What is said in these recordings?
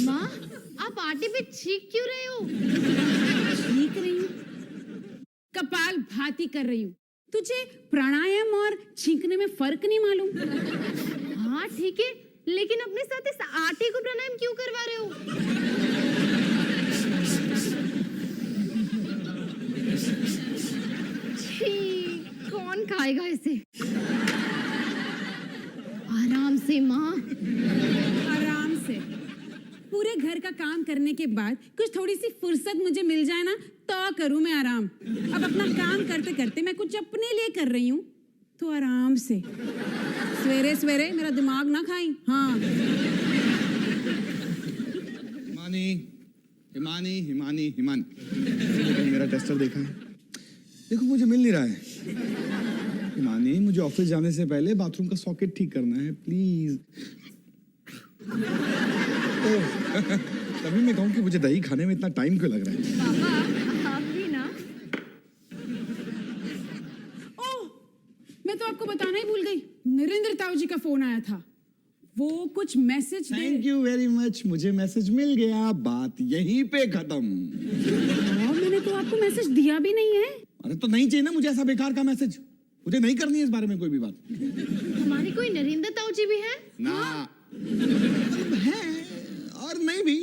माँ, आप आटे पे छींक क्यों रहे हो? छींक रही हूँ, कपाल भाती कर रही हूँ। तुझे प्राणायाम और छींकने में फर्क नहीं मालूम? हाँ ठीक है, लेकिन अपने साथ इस आटे को प्राणायाम क्यों करवा रहे हो? छी, कौन खाएगा इसे? आराम से माँ। आराम से। पूरे घर का काम करने के बाद कुछ थोड़ी सी फुर्सत मुझे मिल जाए ना तो करूँ मैं आराम। अब अपना काम करते करते मैं कुछ अपने लिए कर रही हूँ तो आराम से। सवेरे सवेरे मेरा दिमाग ना खाई। हाँ हिमानी हिमानी हिमानी मेरा टेस्टर देखा है? देखो मुझे मिल नहीं रहा है। हिमानी, मुझे ऑफिस जाने से पहले बाथरूम का सॉकेट ठीक करना है प्लीज। तभी मैं कहूँ कि मुझे दही खाने में इतना टाइम क्यों लग रहा है? पापा, आप भी ना। ओह, मैं तो आपको बताना ही भूल गई। नरेंद्र ताऊ जी का फोन आया था। वो कुछ message thank you very much, मुझे मैसेज मिल गया। बात यहीं पे खत्म। मैंने तो आपको मैसेज दिया भी नहीं है। अरे तो नहीं चाहिए ना मुझे ऐसा बेकार का मैसेज। मुझे नहीं करनी है इस बारे में कोई भी बात। हमारे कोई नरेंद्र ताऊ जी भी हैं? ना है और नहीं भी,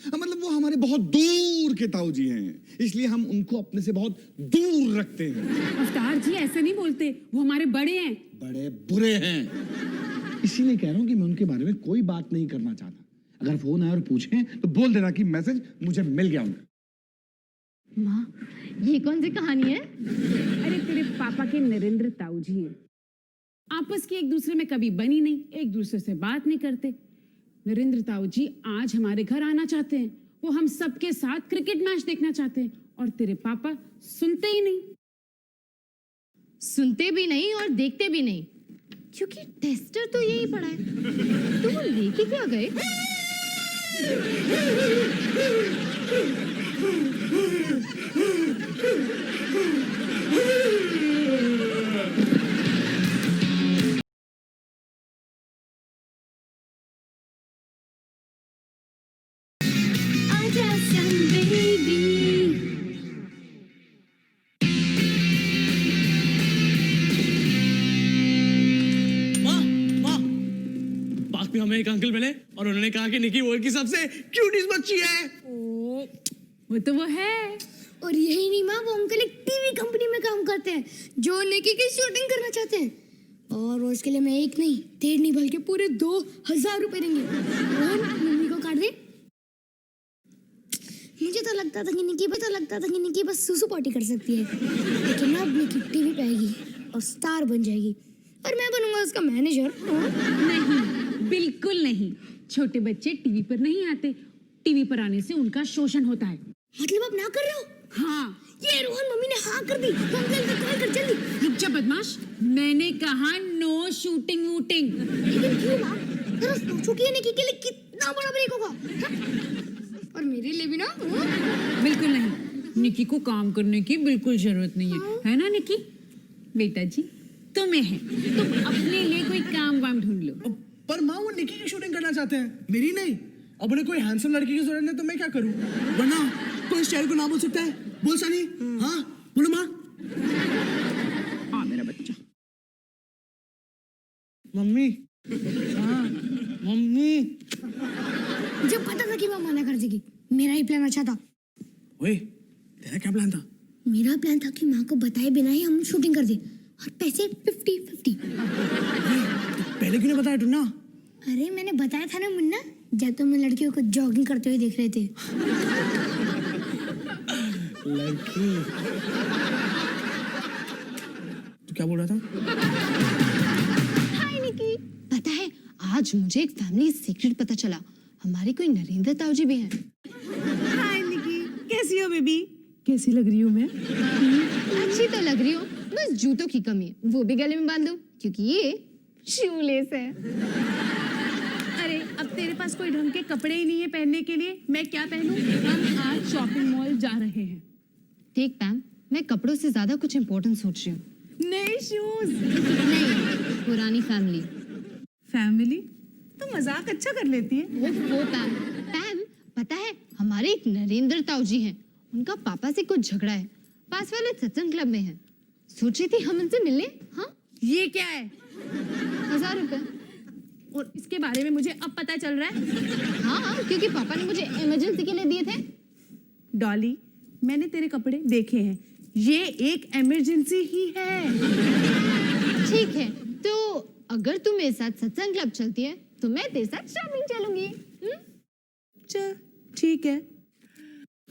मतलब वो हमारे बहुत दूर के ताऊ जी हैं, इसलिए हम उनको अपने से बहुत दूर रखते हैं। अवतार जी ऐसे नहीं बोलते, वो हमारे बड़े हैं। बड़े बुरे हैं, इसीलिए कह रहा हूँ कि मैं उनके बारे में कोई बात नहीं करना चाहता। अगर फोन आए और पूछें तो बोल देना कि मैसेज मुझे मिल गया उनका। माँ, ये कौन सी कहानी है? अरे तेरे पापा के नरेंद्र ताऊ जी हैं। आपस की एक दूसरे में कभी बनी नहीं, एक दूसरे से बात नहीं करते। नरेंद्र ताऊ जी आज हमारे घर आना चाहते हैं। वो हम सबके साथ क्रिकेट मैच देखना चाहते हैं और तेरे पापा सुनते ही नहीं। सुनते भी नहीं और देखते भी नहीं, क्योंकि टेस्टर तो यही पड़ा है। तो वो लेके क्या गए? आजा सन बेबी। पार्क में हमें एक अंकल मिले और उन्होंने कहा कि निकी वर्ल्ड की सबसे क्यूटीज बच्ची है। ओ, वो तो वो है। और यही नहीं माँ, वो अंकल एक टीवी कंपनी में काम करते हैं जो निकी की शूटिंग करना चाहते हैं। और उसके लिए मैं एक नहीं, 1.5 नहीं, बल्कि पूरे 2000 रुपए देंगे। और मम्मी को काट दे। मुझे तो लगता था कि निकी बस सुसु पॉटी कर सकती है, लेकिन अब निकी टीवी पे आएगी और स्टार बन जाएगी और मैं बनूंगा उसका मैनेजर। नहीं, बिल्कुल नहीं। छोटे बच्चे टीवी पर नहीं आते। टीवी पर आने से उनका शोषण होता है। मतलब आप ना कर रहे हो? हाँ। ये रोहन, मम्मी ने हाँ कर दी। अंकल को कॉल कर जल्दी। रुक जा बदमाश, मैंने कहा नो शूटिंग वूटिंग। लेकिन क्यों माँ? जरा सोचो कि निकी के लिए कितना बड़ा ब्रेक होगा। हाँ? और मेरे लिए भी ना। बिल्कुल नहीं, निकी को काम करने की बिल्कुल जरूरत नहीं है ना निकी? बेटा जी तुम्हें है, तुम अपने लिए कोई काम वाम ढूंढ लो। पर माँ वो निकी की शूटिंग करना चाहते हैं, मेरी नहीं। अब उन्हें कोई हैंडसम लड़की की जरूरत है तो मैं क्या करूँ? वरना कोई शेर को ना बोल सकता है। बोल सनी। हाँ बोलो माँ। हाँ मेरा बच्चा। मम्मी। हाँ मम्मी। मुझे पता था कि वो मना कर देगी। मेरा ही प्लान अच्छा था। ओए तेरा क्या प्लान था? मेरा प्लान था कि माँ को बताए बिना ही हम शूटिंग कर दें और पैसे 50-50। तो पहले क्यों नहीं बताया तू ना? अरे मैंने बताया था ना मुन्ना, जब तुम लड़कियों को जॉगिंग करते हुए देख रहे थे। लड़की। तू क्या बोल रहा था? हाय निकी, पता है आज मुझे एक फैमिली सीक्रेट पता चला। हमारे कोई नरेंद्र ताऊ जी भी हैं। हाय निकी, कैसी हो बेबी? कैसी लग रही हूँ मैं? अच्छी तो लग रही हो, बस जूतों की कमी है, वो भी गले में बांध दो क्योंकि ये शूलेस है। अरे अब तेरे पास कोई ढंग के कपड़े ही नहीं है पहनने के लिए, मैं क्या पहनूं? हम आज शॉपिंग मॉल जा रहे हैं। ठीक पैम, मैं कपड़ों से ज्यादा कुछ इम्पोर्टेंट सोच रही हूँ। नए शूज। नहीं, पुरानी फैमिली। फैमिली तो मजाक अच्छा कर लेती है। वो पैम पैम पता है हमारे एक नरेंद्र ताऊ जी हैं, उनका पापा से कुछ झगड़ा है, पास वाले सत्संग क्लब में है, सोच रही थी हम उनसे मिलने। हाँ ये क्या है? 1000 रुपए। और इसके बारे में मुझे अब पता चल रहा है? हाँ क्योंकि पापा ने मुझे इमरजेंसी के लिए दिए थे। डॉली, मैंने तेरे कपड़े देखे हैं, ये एक इमरजेंसी ही है। ठीक है तो अगर तू मेरे साथ सत्संग क्लब चलती है तो मैं तेरे साथ शॉपिंग चलूंगी। चल ठीक है,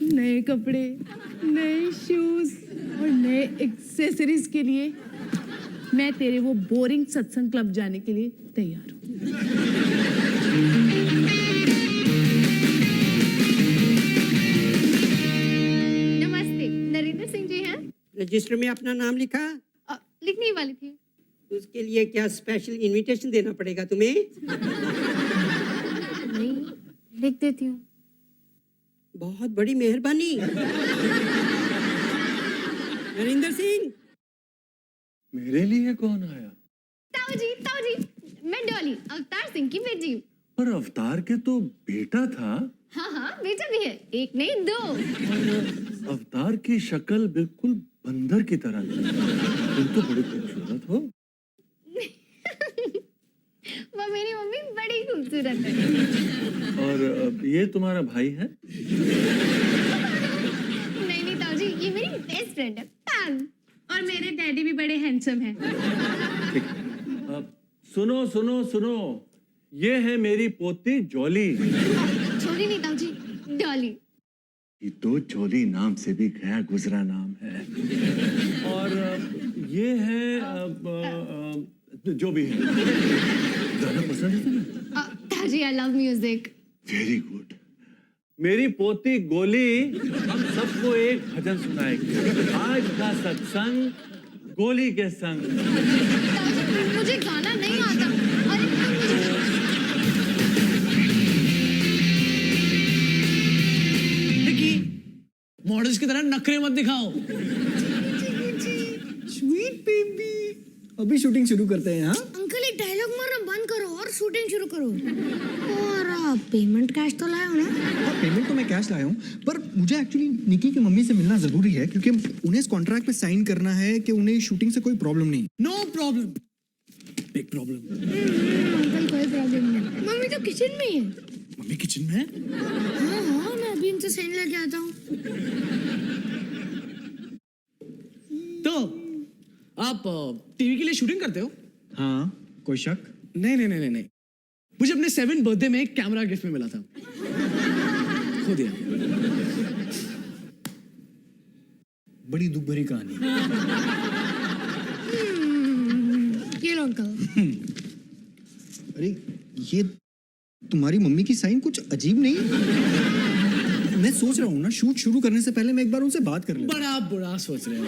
नए कपड़े, नए शूज और नए एक्सेसरीज के लिए मैं तेरे वो बोरिंग सत्संग क्लब जाने के लिए तैयार हूँ। नमस्ते, नरेंद्र सिंह जी हैं? रजिस्टर में अपना नाम लिखा? लिखने ही वाली थी। उसके लिए क्या स्पेशल इनविटेशन देना पड़ेगा तुम्हें? नहीं लिख देती हूँ। बहुत बड़ी मेहरबानी। नरेंद्र सिंह, मेरे लिए कौन आया? ताऊ जी, मैं डॉली, अवतार सिंह की बेटी। पर अवतार के तो बेटा था। हाँ बेटा भी है, एक नहीं 2। और अवतार की शक्ल बिल्कुल बंदर की तरह थी। तुम तो बड़ी खूबसूरत हो। वो मेरी मम्मी बड़ी खूबसूरत है। और ये तुम्हारा भाई है? नहीं ताऊ जी, ये मेरी बेस्ट फ्रेंड है पैम। और मेरे डैडी भी बड़े हैंडसम हैं। ठीक। अब सुनो, ये है मेरी पोती जॉली। छोली नहीं ताऊ जी, डॉली। ये तो जॉली नाम से भी गया गुजरा नाम है। और ये है जो भी है। गाना पसंद है तुम्हें? ताऊ जी I love music. Very good. मेरी पोती गोली हम सबको एक भजन सुनाएगी। आज का सत्संग गोली के संग। ताऊ जी मुझे गाना नहीं आता। अरे निकी, मॉडल्स की तरह नखरे मत दिखाओ। स्वीट बेबी, अभी शूटिंग शुरू करते हैं। हाँ अंकल एक डायलॉग मारना बंद करो और शूटिंग शुरू करो। और आप पेमेंट कैश तो लाए हो ना? और पेमेंट तो मैं कैश लाया हूँ, पर मुझे एक्चुअली निकी की मम्मी से मिलना जरूरी है क्योंकि उन्हें इस कॉन्ट्रैक्ट पे साइन करना है कि उन्हें शूटिंग से कोई प्रॉब्लम नहीं। No problem, big problem. Uncle कोई प्रॉब्लम नहीं, मम्मी तो किचन में ही है। मम्मी किचन में है? हाँ मैं अभी इनसे साइन लेके आता हूँ। तो आप टीवी के लिए शूटिंग करते हो? हाँ, कोई शक? नहीं, मुझे अपने 7th बर्थडे में एक कैमरा गिफ्ट में मिला था, खो दिया। बड़ी दुख भरी कहानी। ये लो अंकल। अरे ये तुम्हारी मम्मी की साइन कुछ अजीब नहीं? मैं सोच रहा हूँ ना, शूट शुरू करने से पहले मैं एक बार उनसे बात कर लूँ। बड़ा बुरा सोच रहे हो।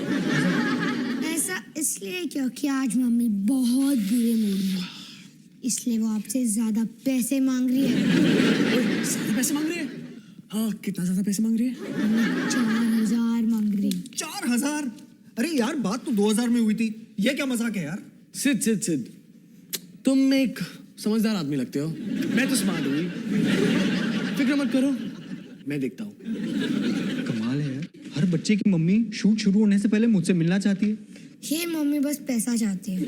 ऐसा इसलिए क्योंकि आज मम्मी बहुत बुरे मूड में है, इसलिए वो आपसे ज्यादा पैसे मांग रही है। ज्यादा पैसे मांग रही है? हाँ, कितना ज्यादा पैसे मांग रही है? 4000 मांग रही है। 4000? अरे यार, बात तो 2000 में हुई थी। ये क्या मजाक है यार? सिद, तुम एक समझदार आदमी लगते हो। मैं तो स्मार्ट हूँ, फिक्र मत करो, मैं देखता हूँ। कमाल है यार, हर बच्चे की मम्मी शूट शुरू होने से पहले मुझसे मिलना चाहती है। ये मम्मी बस पैसा चाहती है।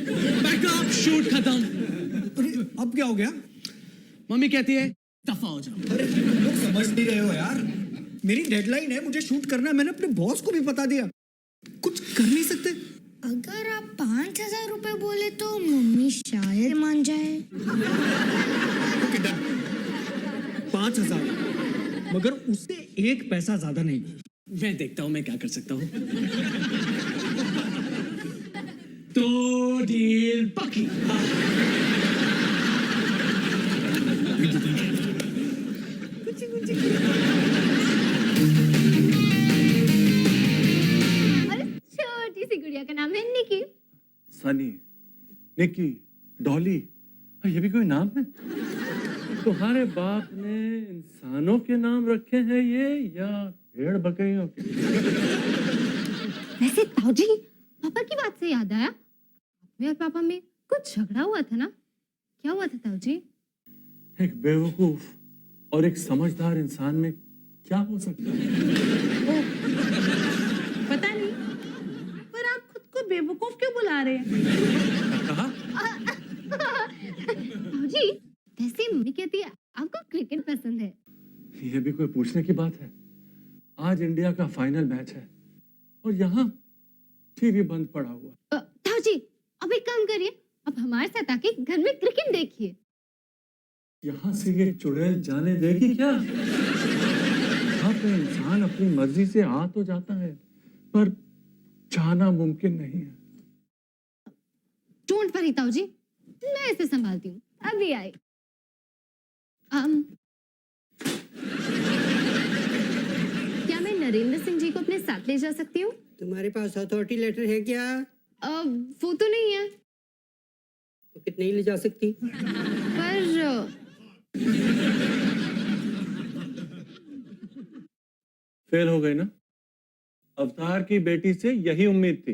बैकअप, शूट खत्म। अरे अब क्या हो गया? मम्मी कहती है दफा हो जाओ। अरे तुम लोग समझ नहीं रहे हो यार, मेरी डेडलाइन है, मुझे शूट करना है। मैंने अपने बॉस को भी बता दिया, कुछ कर नहीं सकते। अगर आप 5000 रुपए बोले तो मम्मी शायद मान जाए। ओके डन, 5000, मगर उससे एक पैसा ज्यादा नहीं। मैं देखता हूँ मैं क्या कर सकता हूँ। तो डील पक्की। अरे छोटी सी गुड़िया का नाम है निकी। सनी, निकी, डॉली, ये भी कोई नाम है? तुम्हारे बाप ने इंसानों के नाम रखे हैं ये या भेड़ बकरियों के? वैसे ताऊ जी, पापा की बात से याद आया, मेरे और पापा में कुछ झगड़ा हुआ था ना? क्या हुआ था ताऊ जी? एक बेवकूफ और एक समझदार इंसान में क्या हो सकता है? पता नहीं, पर आप खुद को बेवकूफ क्यों बुला रहे हैं? कहा? जी वैसे मम्मी कहती है आपको क्रिकेट पसंद है। यह भी कोई पूछने की बात है? आज इंडिया का फाइनल मैच है और यहाँ टीवी बंद पड़ा हुआ। ताऊ जी अब एक काम करिए, अब हमारे साथ आके घर में क्रिकेट देखिए। यहाँ से ये चुड़ैल जाने देगी क्या? यहाँ पे इंसान अपनी मर्जी से आ तो जाता है, पर जाना मुमकिन नहीं है। डोंट वरी ताऊ जी, मैं इसे संभालती हूँ, अभी आई। क्या मैं नरेंद्र सिंह जी को अपने साथ ले जा सकती हूँ? तुम्हारे पास अथॉरिटी लेटर है क्या? वो तो नहीं है, तो कितने ही ले जा सकती? पर फेल हो गई ना? अवतार की बेटी से यही उम्मीद थी।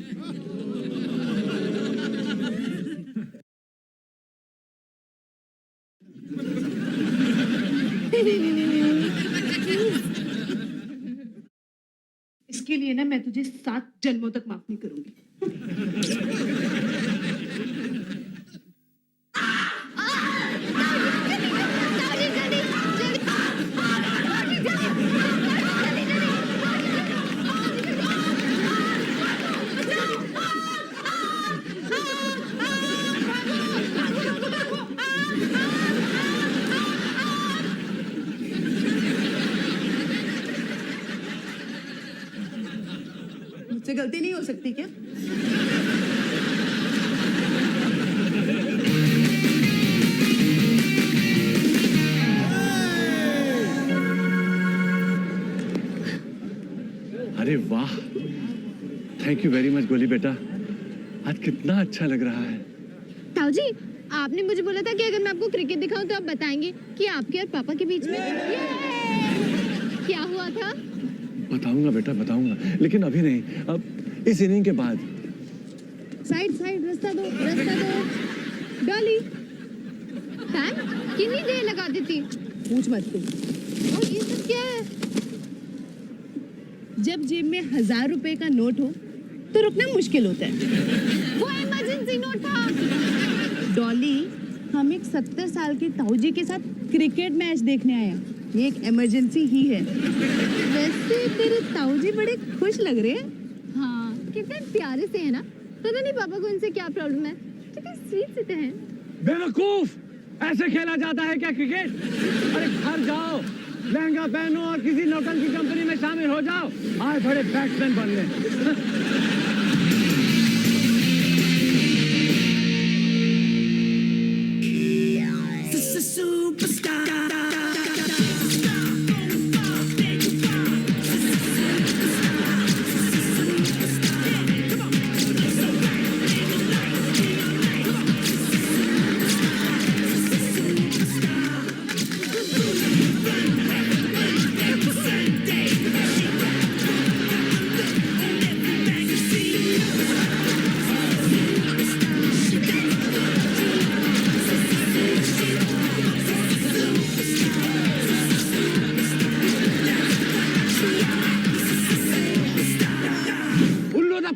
इसके लिए ना मैं तुझे 7 जन्मों तक माफ नहीं करूंगी। मुझसे गलती नहीं हो सकती क्या? अरे वाह, थैंक यू वेरी मच गोली बेटा, आज कितना अच्छा लग रहा है। ताऊ जी आपने मुझे बोला था कि अगर मैं आपको क्रिकेट दिखाऊं तो आप बताएंगे कि आपके और पापा के बीच में क्या हुआ था। बताऊंगा बेटा बताऊंगा, लेकिन अभी नहीं, अब इस इनिंग के बाद। साइड साइड रास्ता दो डॉली। टाइम कितनी देर लगा देती? पूछ मत तू। और ये सब क्या है? जब जेब में 1000 रुपए का नोट हो तो रुकना मुश्किल होता है। वो इमरजेंसी नोट था। डॉली, हम एक 70 साल के ताऊ जी के साथ क्रिकेट मैच देखने आए हैं। ये एक इमरजेंसी ही है। वैसे तेरे ताऊ जी बड़े खुश लग रहे हैं। हाँ कितने प्यारे से है ना, पता नहीं पापा को इनसे क्या प्रॉब्लम है, कितने स्वीट से हैं। बेवकूफ, ऐसे खेला जाता है क्या क्रिकेट? अरे घर जाओ, लहंगा पहनो और किसी नौटंकी कंपनी में शामिल हो जाओ, आए बड़े बैट्समैन बनने।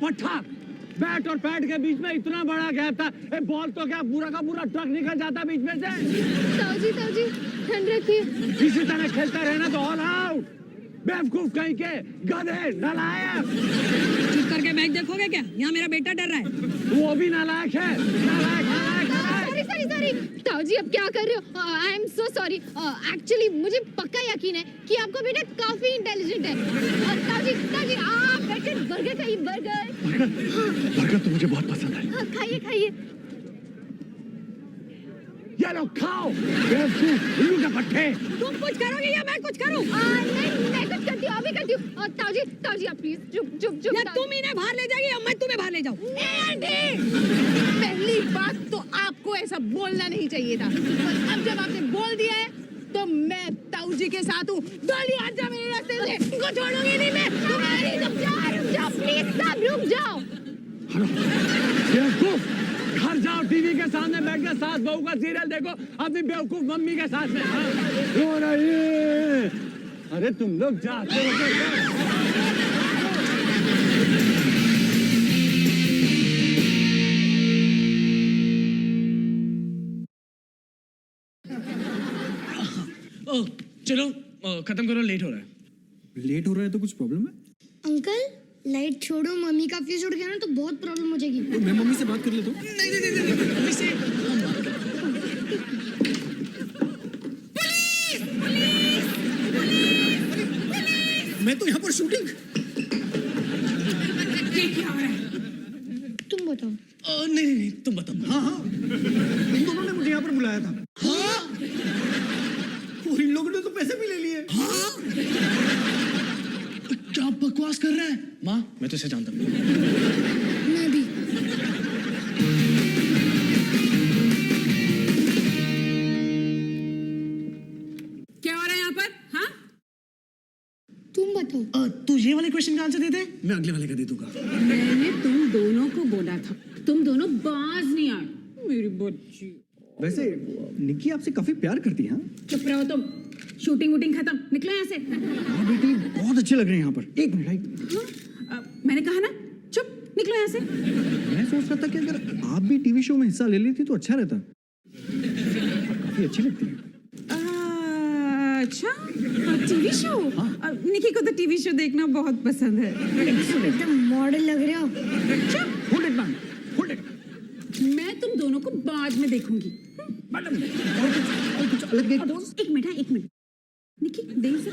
पट्टा, बैट और पैड के बीच में इतना बड़ा गैप था, ए बॉल तो क्या पूरा का पूरा ट्रक निकल जाता बीच में से। ताऊ जी ठंड रखिए। इसी तरह खेलता रहना तो ऑल आउट। बेवकूफ कहीं के, गधे, नालायक। चुप करके मैच देखोगे क्या? यहाँ मेरा बेटा डर रहा है। वो भी नालायक है, नालायक, नालायक, नालायक। सॉरी ताऊ जी अब क्या कर रहे हो? I am so sorry. Actually मुझे पक्का यकीन है कि आपका बेटा काफी इंटेलिजेंट है। ताऊ जी आप बैठे बर्गर खाइए, बर्गर तो मुझे बहुत पसंद है। खाइए। ये लो खाओ, बेवकूफ, उल्लू के पट्टे। तुम कुछ करोगे या मैं कुछ करूं? नहीं मैं कुछ करती हूँ, अभी करती हूँ। ताऊ जी आप प्लीज चुप। या तुम इन्हें बाहर ले जाओगी या मैं तुम्हें बाहर ले जाऊं? पहली बात तो आपको ऐसा बोलना नहीं चाहिए था, पर अब जब आपने बोल दिया है तो मैं ताऊ जी के साथ हूँ। डॉली हट जा मेरे रास्ते से, इनको छोड़ूंगी नहीं मैं। रुक जाओ प्लीज, सब रुक जाओ। बेवकूफ, घर जाओ, टीवी के सामने बैठ के सास बहू का सीरियल देखो, अपनी बेवकूफ मम्मी के साथ में। हाँ? रो रही है। अरे तुम लोग जाते हो चलो खत्म करो, लेट हो रहा है। लेट हो रहा है तो कुछ प्रॉब्लम है? अंकल लाइट छोड़ो, मम्मी का फ्यूज उड़ गया ना तो बहुत प्रॉब्लम हो जाएगी। मैं मम्मी से बात कर लेता हूँ। नहीं नहीं नहीं मम्मी से हम बात करते हैं। मैं तो यहाँ पर शूटिंग। ये क्या हो रहा है? तुम बताओ। नहीं नहीं तुम बताओ। हाँ हाँ, इन दोनों ने मुझे यहाँ पर बुलाया था। हाँ और इन लोगों ने तो पैसे भी ले लिए। हाँ क्या बकवास कर रहा है? माँ मैं तो इसे जानता हूँ। मैं भी। क्या हो रहा है यहाँ पर? हाँ, तुम बताओ। तू ये वाले क्वेश्चन का आंसर दे दे, मैं अगले वाले का दे दूंगा। मैंने तुम दोनों को बोला था, तुम दोनों बाज नहीं आए। मेरी बच्ची। वैसे निक्की आपसे काफी प्यार करती है। हाँ चुप रहो तुम। शूटिंग वूटिंग खत्म, निकलो यहाँ से। बेटी, बहुत अच्छे लग रहे हैं यहाँ पर। एक मिनट आई। मैंने कहा ना, चुप, निकलो यहाँ से। मैं सोच रहा था कि अगर आप भी टीवी शो में हिस्सा ले लेती तो अच्छा रहता। आप काफी अच्छी लगती है। अच्छा, टीवी शो? निकी को तो टीवी शो देखना बहुत पसंद है। एकदम मॉडल लग रहे हो। Hold it ma'am, hold it. मैं तुम दोनों को बाद में देखूंगी। मैडम, और कुछ अलग एक पोज। एक मिनट, हाँ, एक मिनट। निकी, देख से।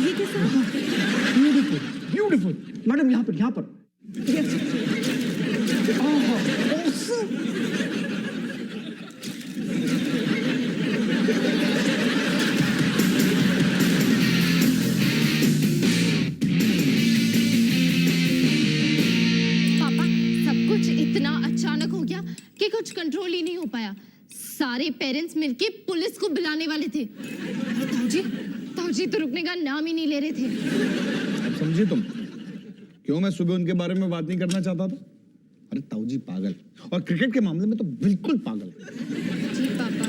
ये कैसा? Beautiful, beautiful. मैडम यहाँ पर, यहाँ पर। Awesome. पापा, सब कुछ इतना अचानक हो गया कि कुछ कंट्रोल ही नहीं हो पाया। सारे पेरेंट्स मिलके पुलिस को बुलाने वाले थे। ताऊजी तो रुकने का नाम ही नहीं ले रहे थे। अब समझे तुम क्यों मैं सुबह उनके बारे में बात नहीं करना चाहता था? अरे ताऊजी पागल, और क्रिकेट के मामले में तो बिल्कुल पागल। जी पापा,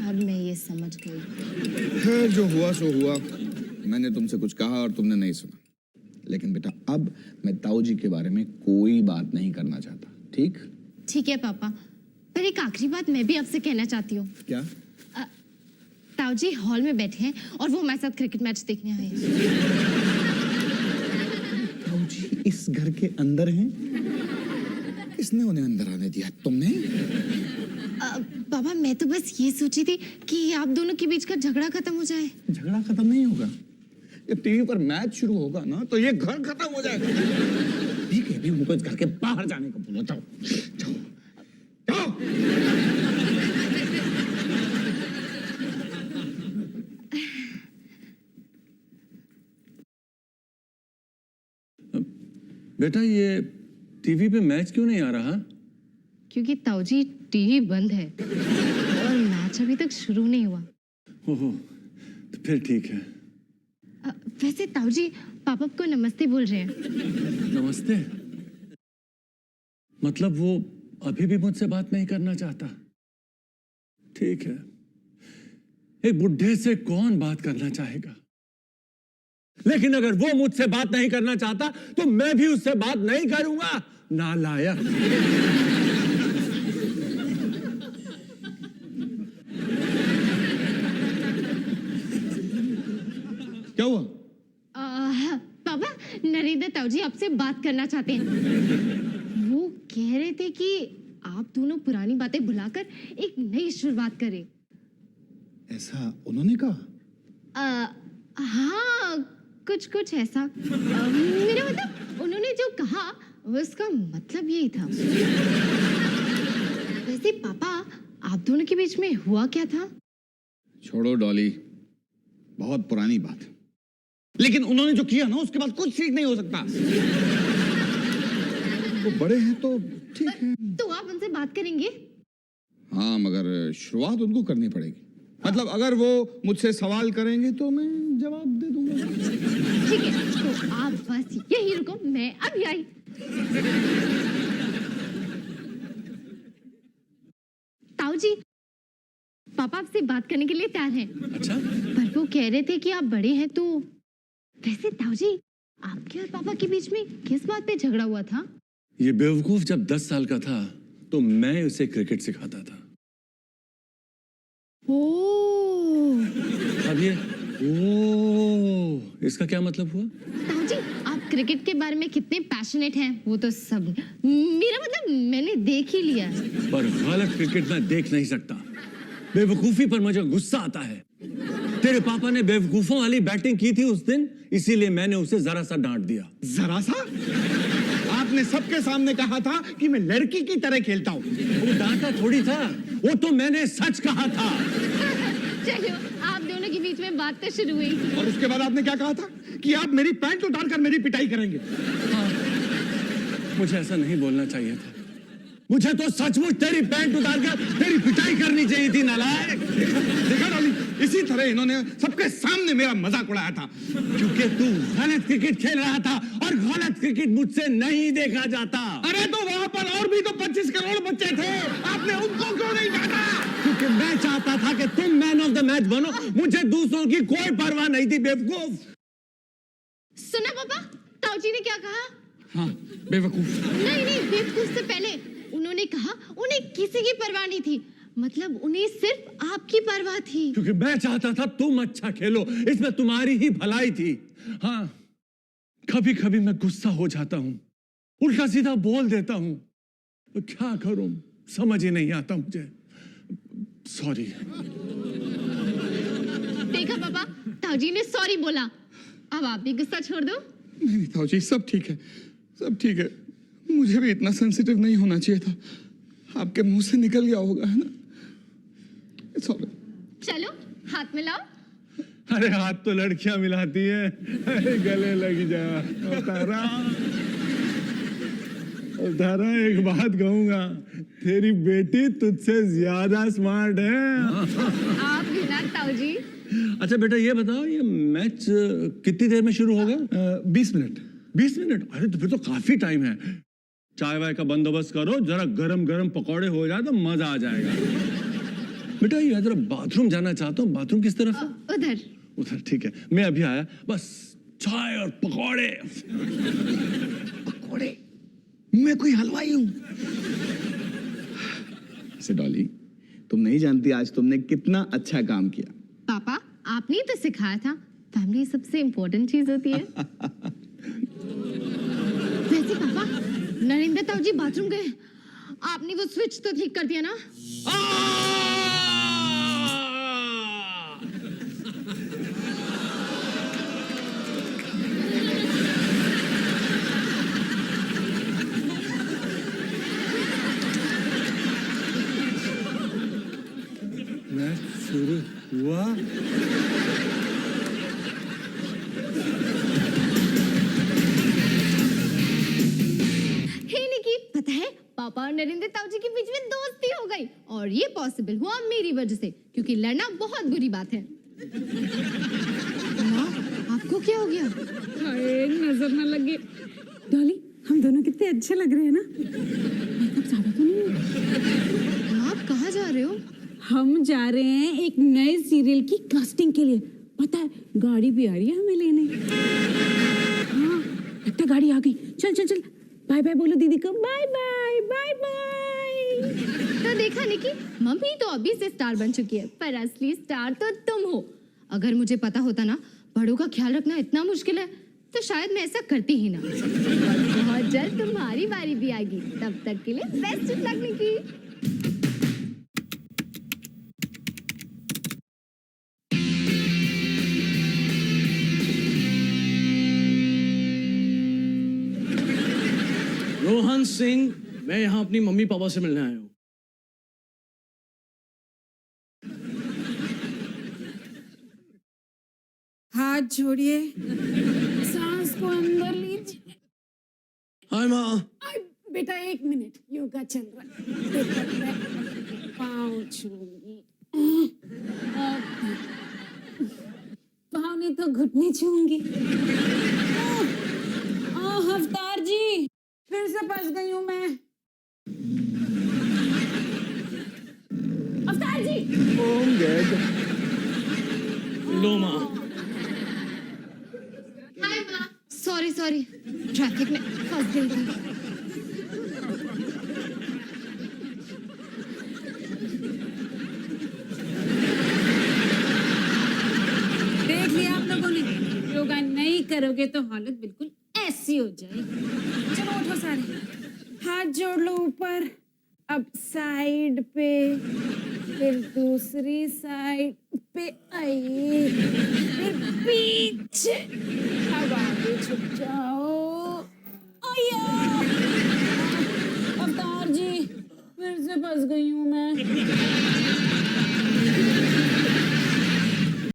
अब मैं ये समझ गई। खैर जो हुआ सो हुआ। मैंने तुमसे कुछ कहा और तुमने नहीं सुना। लेकिन बेटा अब मैं ताऊजी के बारे में कोई बात नहीं करना चाहता, ठीक? ठीक है पापा, पर एक आखिरी बात मैं भी आपसे कहना चाहती हूँ। क्या? ताऊजी हॉल में बैठे हैं और वो हमारे साथ क्रिकेट मैच देखने आए हैं। ताऊजी इस घर के अंदर हैं? किसने उन्हें अंदर आने दिया? तुमने? पापा मैं तो बस ये सोची थी कि आप दोनों के बीच का झगड़ा खत्म हो जाए। झगड़ा खत्म नहीं होगा। जब टीवी पर मैच शुरू होगा ना तो ये घर खत्म हो जाएगा। ठीक है, अभी उनको इस घर के बाहर जाने को बोलो। जाओ जाओ जाओ। बेटा ये टीवी पे मैच क्यों नहीं आ रहा? क्योंकि ताऊजी टीवी बंद है और मैच अभी तक शुरू नहीं हुआ। ओहो, तो फिर ठीक है। वैसे ताऊजी पापा को नमस्ते बोल रहे हैं। नमस्ते? मतलब वो अभी भी मुझसे बात नहीं करना चाहता? ठीक है, एक बुढ़े से कौन बात करना चाहेगा? लेकिन अगर वो मुझसे बात नहीं करना चाहता तो मैं भी उससे बात नहीं करूंगा। नालायक। क्या हुआ? पापा, नरेंद्र ताऊजी आपसे बात करना चाहते हैं। वो कह रहे थे कि आप दोनों पुरानी बातें भुलाकर एक नई शुरुआत करें। ऐसा उन्होंने कहा? हाँ, कुछ कुछ ऐसा। मेरा मतलब उन्होंने जो कहा उसका मतलब यही था। वैसे पापा, आप दोनों के बीच में हुआ क्या था? छोड़ो डॉली, बहुत पुरानी बात। लेकिन उन्होंने जो किया ना उसके बाद कुछ ठीक नहीं हो सकता। वो बड़े हैं तो ठीक है। तो आप उनसे बात करेंगे? हाँ, मगर शुरुआत उनको करनी पड़ेगी। मतलब अगर वो मुझसे सवाल करेंगे तो मैं जवाब दे दूंगा। ठीक है, तो आप बस यही रुको, मैं अभी आई। ताऊ जी, पापा आपसे बात करने के लिए तैयार हैं। अच्छा, पर वो कह रहे थे कि आप बड़े हैं तो वैसे ताऊ जी, आपके और पापा के बीच में किस बात पे झगड़ा हुआ था? ये बेवकूफ जब 10 साल का था तो मैं उसे क्रिकेट सिखाता था। ओह, अब ये ओ इसका क्या मतलब हुआ? ताऊ जी, आप क्रिकेट के बारे में कितने पैशनेट हैं वो तो सब, मेरा मतलब मैंने देख ही लिया। पर गलत क्रिकेट मैं देख नहीं सकता। बेवकूफी पर मुझे गुस्सा आता है। तेरे पापा ने बेवकूफों वाली बैटिंग की थी उस दिन, इसीलिए मैंने उसे जरा सा डांट दिया। जरा सा? आपने सबके सामने कहा था कि मैं लड़की की तरह खेलता हूँ। वो डांटा थोड़ी था, वो तो मैंने सच कहा था। चलो, आप दोनों के बीच में बात तो शुरू हुई। और उसके बाद आपने क्या कहा था कि आप मेरी पैंट उतारकर मेरी पिटाई करेंगे। मुझे ऐसा नहीं बोलना चाहिए था। मुझे तो सचमुच तेरी पैंट उतारकर तेरी पिटाई करनी चाहिए थी, नालायक। देखा डॉली, इसी तरह इन्होंने सबके सामने मेरा मजाक उड़ाया था। क्योंकि तू गलत क्रिकेट खेल रहा था और गलत क्रिकेट मुझसे नहीं देखा जाता। अरे तो वहां पर और भी तो 25 करोड़ बच्चे थे, आपने उनको क्यों नहीं डांटा? क्योंकि मैं चाहता था कि तुम मैन ऑफ द मैच बनो, मुझे दूसरों की कोई परवाह नहीं थी, बेवकूफ। सुना पापा, ताऊ जी ने क्या कहा? हाँ, बेवकूफ। नहीं, बेवकूफ से पहले उन्होंने कहा उन्हें किसी की परवाह नहीं थी, मतलब उन्हें सिर्फ आपकी परवाह थी। क्योंकि मैं चाहता था तुम अच्छा खेलो, इसमें तुम्हारी ही भलाई थी। हाँ, कभी कभी मैं गुस्सा हो जाता हूँ, उल्टा सीधा बोल देता हूँ, तो क्या करूं समझ ही नहीं आता मुझे। सॉरी। देखा पापा, ताऊ जी ने सॉरी बोला। अब आप भी गुस्सा छोड़ दो। नहीं ताऊ जी, सब ठीक है, सब ठीक है। मुझे भी इतना सेंसिटिव नहीं होना चाहिए था। आपके मुंह से निकल गया होगा, है ना? It's all right. चलो, हाथ मिलाओ। अरे हाथ तो लड़कियां मिलाती है, अरे गले लग जा। तारा एक बात कहूंगा, तेरी बेटी तुझसे ज्यादा स्मार्ट है। आप भी ना ताऊ जी। अच्छा बेटा, ये बताओ, ये मैच कितनी देर में शुरू होगा? 20 मिनट। 20 मिनट? अरे तो फिर तो काफी टाइम है। चाय वाय का बंदोबस्त करो, जरा गरम गरम पकौड़े हो जाए तो मजा आ जाएगा। बेटा, ये जरा बाथरूम जाना चाहता हूँ। बाथरूम किस तरफ है? उधर। उधर, ठीक है, मैं अभी आया। बस चाय और पकौड़े। पकौड़े? मैं कोई हलवाई हूँ? से डॉली, तुम नहीं जानती आज तुमने कितना अच्छा काम किया। पापा, आपने ही तो सिखाया था, फैमिली सबसे इम्पोर्टेंट चीज होती है। वैसे पापा, नरेंद्र ताऊ जी बाथरूम गए, आपने वो स्विच तो ठीक कर दिया ना? मैच शुरू हुआ। हे निकी, पता है पापा और नरेंद्र ताऊ जी के बीच में दोस्ती हो गई, और ये पॉसिबल हुआ मेरी वजह से, क्योंकि लड़ना बहुत बुरी बात है। माँ, आपको क्या हो गया? हाय, नजर ना लगे। डॉली, हम दोनों कितने अच्छे लग रहे हैं ना? मेकअप ज्यादा तो नहीं है? आप कहाँ जा रहे हो? हम जा रहे हैं एक नए सीरियल की कास्टिंग के लिए। पता है, गाड़ी भी आ रही है हमें लेने। हाँ, लगता गाड़ी आ गई। चल चल चल, बाय बाय बोलो दीदी को। Bye bye bye bye. तो देखा निकी, मम्मी तो अभी से स्टार बन चुकी है, पर असली स्टार तो तुम हो। अगर मुझे पता होता ना बड़ों का ख्याल रखना इतना मुश्किल है, तो शायद मैं ऐसा करती ही ना। बहुत जल्द तुम्हारी बारी भी आएगी, तब तक के लिए बेस्ट ऑफ लक निकी। रोहन सिंह, मैं यहाँ अपनी मम्मी पापा से मिलने आया हूँ। हाथ छोड़िए, सांस को अंदर लीजिए। हाय माँ। बेटा 1 मिनट, योगा चल रहा है। पाँव छूंगी, पाँव नहीं तो घुटने छूंगी। हफ्तार जी, फिर से फंस गई हूँ मैं। अवतार जी, ओम गैड। लो माँ। हाय माँ। सॉरी सॉरी, ट्रैफिक में फंस गई थी। देख लिया आप लोगों ने, योगा नहीं करोगे तो हालत बिल्कुल ऐसी हो जाएगी। चलो उठो सारे, हाथ जोड़ लो ऊपर, अब साइड पे, फिर दूसरी साइड पे आइए, फिर पीछे, अब आगे झुक जाओ। आया, अवतार जी, फिर से फंस गई हूँ मैं।